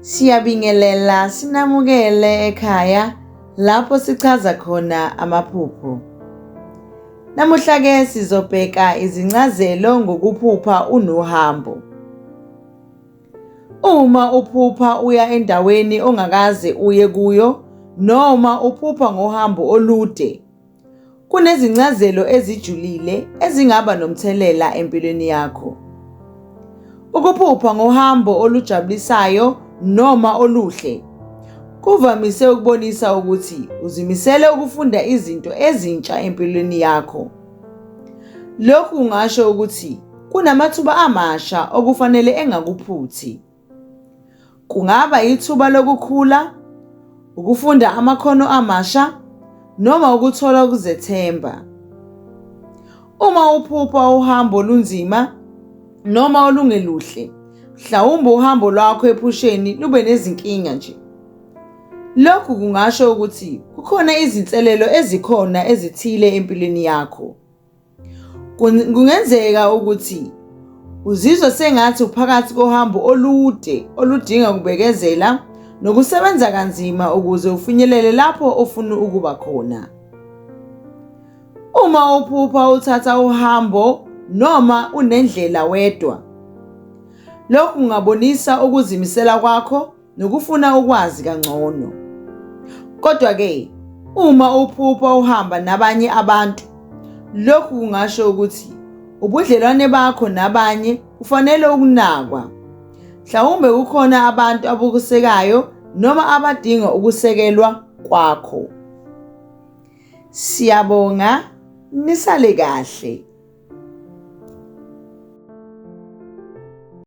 Siyabingelela sinamukele ekhaya lapho sichaza khona amaphupho. Namuhla ke sizobheka izincazelo ngokuphupha unohambo. Uma uphupha uya endaweni ongakaze uye kuyo noma uphupha ngohambo olude, kunezincazelo ezijulile ezingaba nomthelela empilweni yakho. Ukuphupha ngohambo olujabulisayo noma oluhle kuvamise ukubonisa ukuthi uzimisele ukufunda izinto ezintsha empilweni yakho. Lokhu kungasho ukuthi kunamathuba amasha okufanele engakuphuthi. Kungaba ithuba lokukhula, ukufunda amakhono amasha noma ukuthola ukuzethemba. Uma uphupha uhambo olunzima noma olungeluhle, mhlawumbe uhambo lwakho ephusheni lube nezinkinga nje. Lokhu kungasho ukuthi kukhona izinselelo ezikhona ezithile empilweni yakho. Kungenzeka ukuthi uzizwa sengathi uphakathi kohambo olude oludinga ukubekezela nokusebenza kanzima ukuze ufinyelele lapho ofuna ukuba khona. Uma uphupha uthatha uhambo noma unendlela wedwa, lokhu kungabonisa ukuzimisela kwakho nokufuna ukwazi kangcono. Kodwa-ke, uma uphupha uhamba nabanye abantu, lokhu kungasho ukuthi ubudlelwane bakho nabanye kufanele ukunakwa. Mhlawumbe kukhona abantu abakusekayo noma abadinga ukusekelwa kwakho. Siyabonga, nisale kahle.